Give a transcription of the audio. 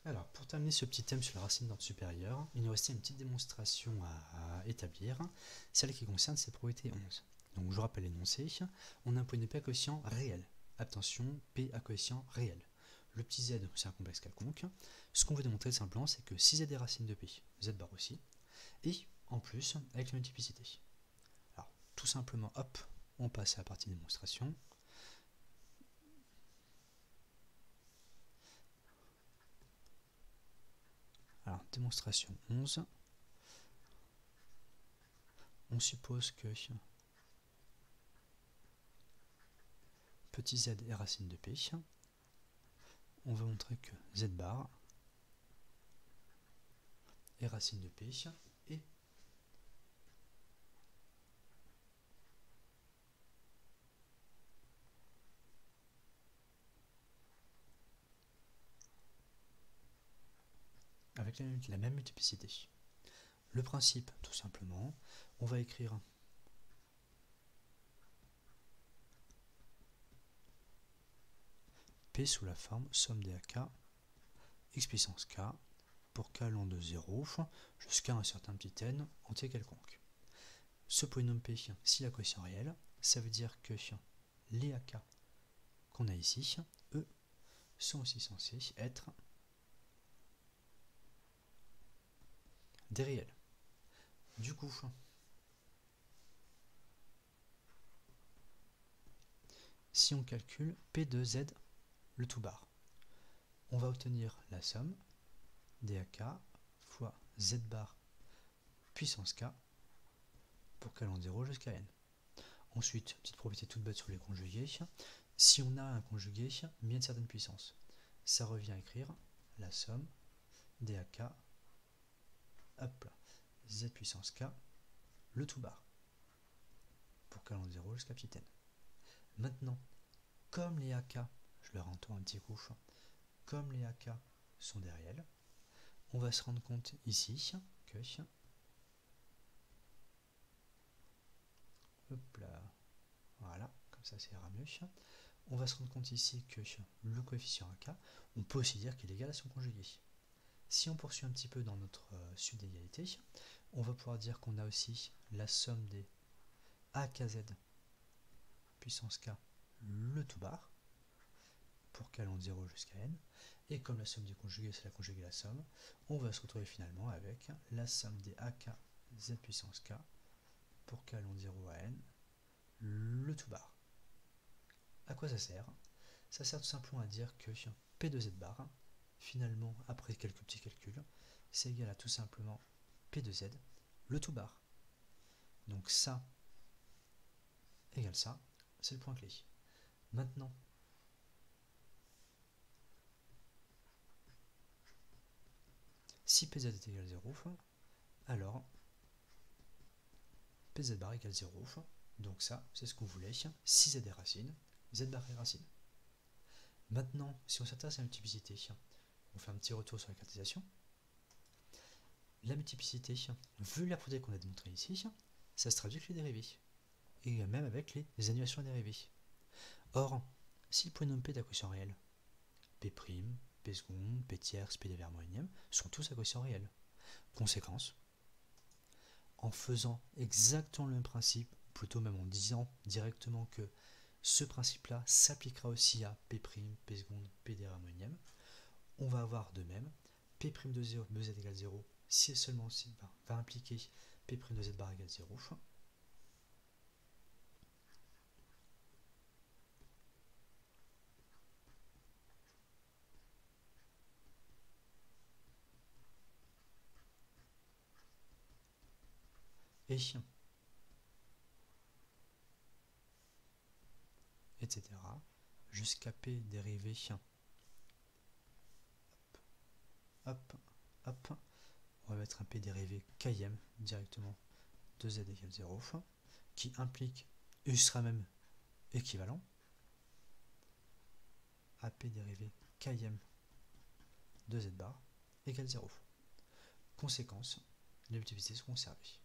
Alors, pour terminer ce petit thème sur la racine d'ordre supérieur, il nous restait une petite démonstration à établir, celle qui concerne cette propriété 11. Donc, je vous rappelle l'énoncé, on a un point de P à coefficient réel. Attention, P à coefficient réel. Le petit z, c'est un complexe quelconque. Ce qu'on veut démontrer simplement, c'est que si z est racine de P, z bar aussi, et en plus, avec la multiplicité. Alors, tout simplement, hop, on passe à la partie démonstration. Alors, démonstration 11. On suppose que petit z est racine de P. On va montrer que z bar est racine de P et avec la même multiplicité. Le principe, tout simplement, on va écrire P sous la forme somme des AK x puissance k pour k allant de 0 jusqu'à un certain petit n entier quelconque. Ce polynôme P, s'il a quotient réel, ça veut dire que les AK qu'on a ici, eux, sont aussi censés être des réels. Du coup, si on calcule P de Z, le tout bar, on va obtenir la somme des AK fois Z bar puissance K pour k allant de 0 jusqu'à n. Ensuite, petite propriété toute bête sur les conjugués. Si on a un conjugué bien de certaine puissance, ça revient à écrire la somme des AK, hop là, Z puissance K, le tout bar, pour k allant de 0 jusqu'à petit n. Maintenant, comme les AK, je leur entends un petit coup, comme les AK sont des réels, on va se rendre compte ici que hop là, voilà, comme ça ira mieux. On va se rendre compte ici que le coefficient AK, on peut aussi dire qu'il est égal à son conjugué. Si on poursuit un petit peu dans notre suite d'égalité, on va pouvoir dire qu'on a aussi la somme des AKZ puissance K, le tout bar, pour k allant de 0 jusqu'à n, et comme la somme des conjugués c'est la conjuguée de la somme, on va se retrouver finalement avec la somme des AKZ puissance K, pour k allant de 0 à n, le tout bar. À quoi ça sert? Ça sert tout simplement à dire que P de Z bar, finalement, après quelques petits calculs, c'est égal à tout simplement P de Z, le tout bar. Donc ça égale ça, c'est le point clé. Maintenant, si Pz est égal à 0, alors Pz bar égale 0. Donc ça, c'est ce qu'on voulait. Si Z est racine, Z bar est racine. Maintenant, si on s'intéresse à la multiplicité, on fait un petit retour sur la cartésiation. La multiplicité, vu la propriété qu'on a démontrée ici, ça se traduit avec les dérivés. Et même avec les annulations à dérivés. Or, si le polynôme P est à quotient réel, P', P seconde, P tierce, P des verbes énième sont tous à quotient réel. Conséquence, en faisant exactement le même principe, plutôt même en disant directement que ce principe-là s'appliquera aussi à P', P seconde, P des verbes énième, on va avoir de même P' de 0, de z égale 0, si et seulement si va impliquer P' de z bar égale 0. Et etc. jusqu'à P dérivé hop, hop, on va mettre un P dérivé km directement de z égale 0 qui implique, et sera même équivalent à P dérivé km de z bar égale 0. Conséquence, les multiplicités sont conservées.